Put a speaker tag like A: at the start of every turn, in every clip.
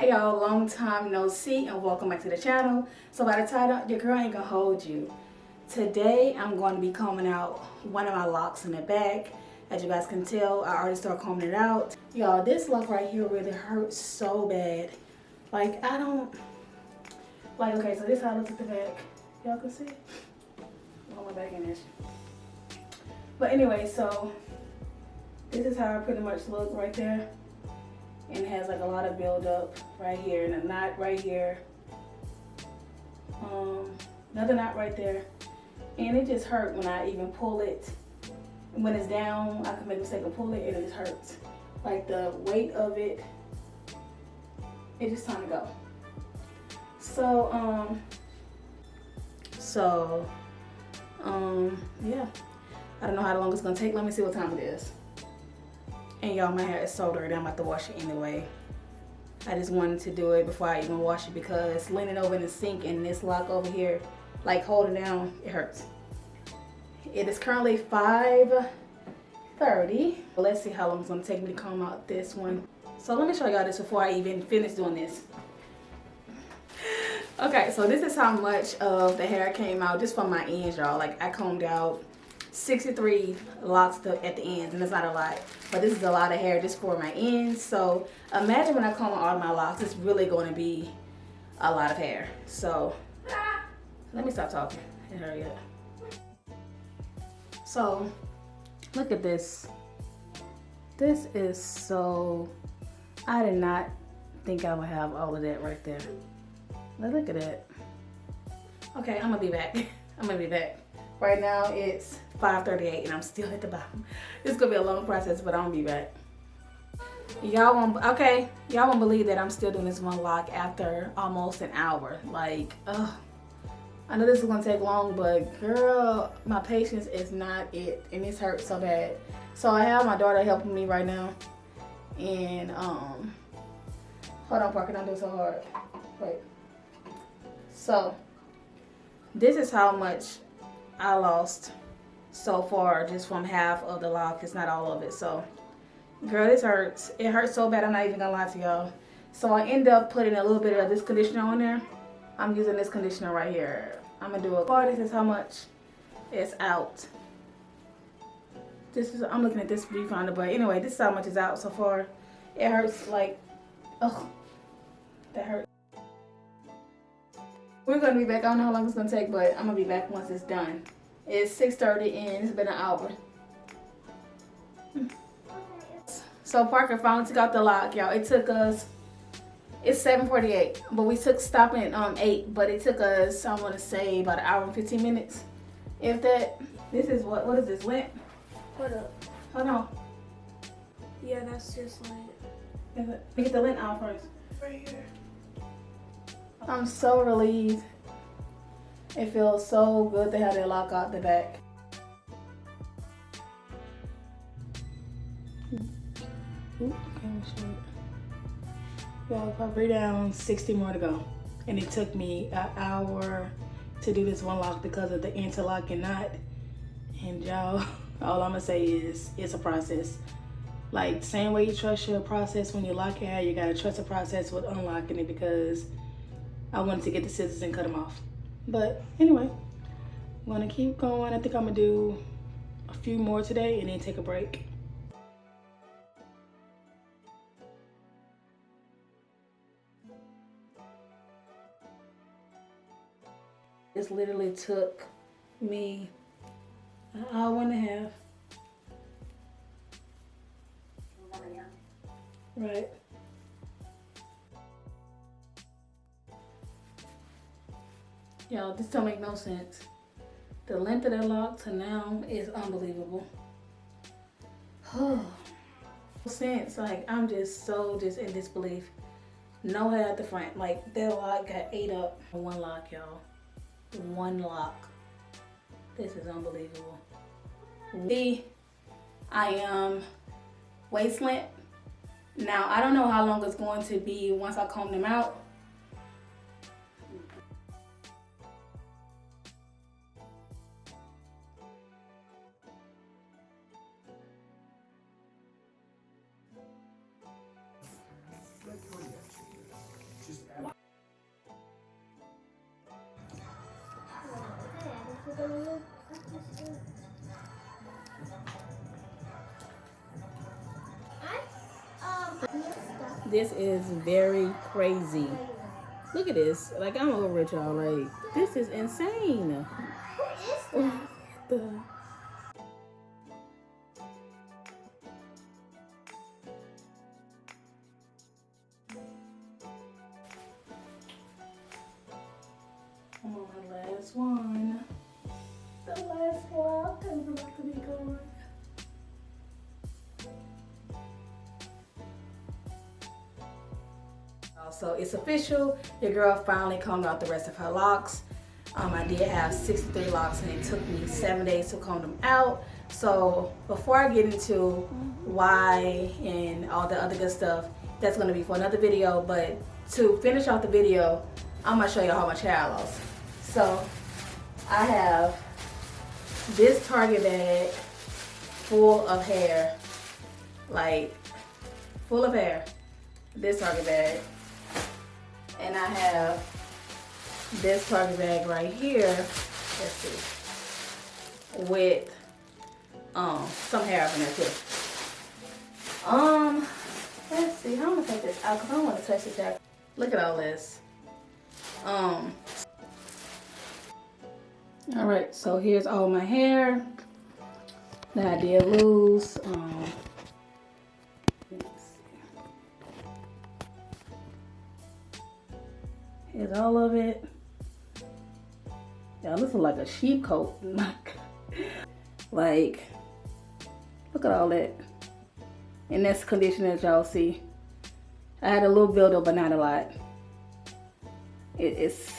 A: Hey y'all, long time no see and welcome back to the channel. So by the title, your girl ain't gonna hold you. Today I'm going to be combing out one of my locks in the back. As you guys can tell, I already started combing it out. Y'all, this lock right here really hurts so bad. Like I don't, like okay, so this is how I look at the back. Y'all can see? Oh, my back in this. But anyway, so this is how I pretty much look right there. And it has like a lot of buildup right here and a knot right here. Another knot right there. And it just hurt when I even pull it. When it's down, I can make a mistake and pull it and it just hurts. Like the weight of it, it just time to go. Yeah. I don't know how long it's gonna take. Let me see what time it is. And y'all, my hair is so dirty, I'm about to wash it anyway. I just wanted to do it before I even wash it because leaning over in the sink and this lock over here, like holding down, it hurts. It is currently 5:30. Let's see how long it's gonna take me to comb out this one. So let me show y'all this before I even finish doing this. Okay, so this is how much of the hair came out just from my ends, y'all. Like I combed out 63 locks at the ends, and that's not a lot, but this is a lot of hair just for my ends. So imagine when I comb all of my locks, it's really going to be a lot of hair. So let me stop talking and hurry up. So look at this. This is so, I did not think I would have all of that right there. Look at that. Okay, I'm gonna be back. I'm gonna be back. Right now it's 5:38 and I'm still at the bottom. It's gonna be a long process, but I'm gonna be back. Y'all won't believe that I'm still doing this one lock after almost an hour. Like, ugh. I know this is gonna take long, but girl, my patience is not it, and this hurts so bad. So I have my daughter helping me right now, and hold on, Parker, don't do it so hard. Wait. So this is how much I lost so far just from half of the lock. It's not all of it. So girl, this hurts. It hurts so bad, I'm not even gonna lie to y'all. So I end up putting a little bit of this conditioner on there. I'm using this conditioner right here. I'm gonna do a part. This is how much is out. This is, I'm looking at this viewfinder, but anyway, this is how much is out so far. It hurts like, oh, that hurts. We're gonna be back. I don't know how long it's gonna take, but I'm gonna be back once it's done. It's 6:30 and it's been an hour. So Parker finally took out the lock, y'all. It took us, it's 7:48, but we took stopping at 8, but it took us, I wanna say about an hour and 15 minutes. If that, this is what is this, lint?
B: Hold up.
A: Hold on.
B: Yeah, that's just lint.
A: Is it? Let me get the lint out first.
B: Right here.
A: I'm so relieved. It feels so good to have that lock out the back. Ooh, camera short. Y'all, probably down 60 more to go. And it took me an hour to do this one lock because of the interlocking knot. And y'all, all I'm gonna say is it's a process. Like, same way you trust your process when you lock your hair, you gotta trust the process with unlocking it, because I wanted to get the scissors and cut them off. But anyway, I'm gonna keep going. I think I'm gonna do a few more today and then take a break. This literally took me an hour and a half. Right. Y'all, this don't make no sense. The length of that lock to now is unbelievable. Sense, like I'm just in disbelief. No hair at the front. Like that lock got ate up. One lock, y'all. One lock. This is unbelievable. I am waist length. Now I don't know how long it's going to be once I comb them out. This is very crazy. Look at this. Like, I'm over it, y'all. Like, this is insane. Who is that? I'm on my last one. The last one. I'm about to be going. So it's official. Your girl finally combed out the rest of her locks. I did have 63 locks and it took me 7 days to comb them out. So before I get into why and all the other good stuff, that's gonna be for another video. But to finish off the video, I'm gonna show you how much hair I lost. So I have this Target bag full of hair, like full of hair. This Target bag. And I have this Target bag right here, let's see, with some hair up in there too. Let's see, how am I gonna take this out? Cause I don't want to touch this out. Look at all this. Alright, so here's all my hair that I did lose. Here's all of it. Y'all, this is like a sheep coat. Like, look at all that. And that's the condition that y'all see. I had a little buildup, but not a lot. It's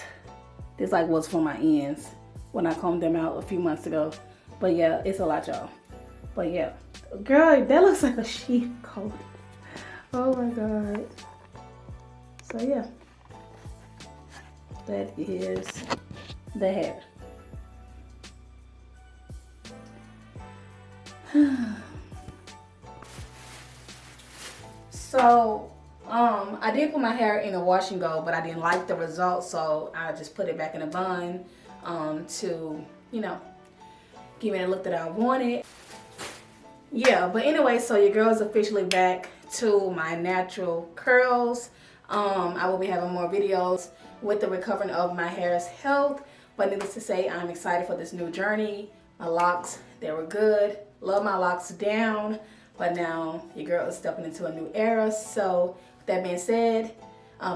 A: like what's for my ends when I combed them out a few months ago. But yeah, it's a lot, y'all. But yeah, girl, that looks like a sheep coat. Oh my God. So yeah. That is the hair. So, I did put my hair in a wash and go, but I didn't like the results, so I just put it back in a bun to, you know, give it a look that I wanted. Yeah, but anyway, so your girl's officially back to my natural curls. I will be having more videos with the recovering of my hair's health, but needless to say, I'm excited for this new journey. My locks, they were good. Love my locks down, but now your girl is stepping into a new era. So with that being said,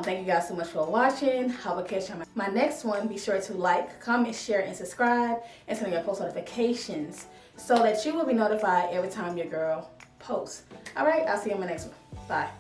A: thank you guys so much for watching. I will catch you on my next one. Be sure to like, comment, share, and subscribe, and turn on your post notifications so that you will be notified every time your girl posts. All right, I'll see you in my next one. Bye.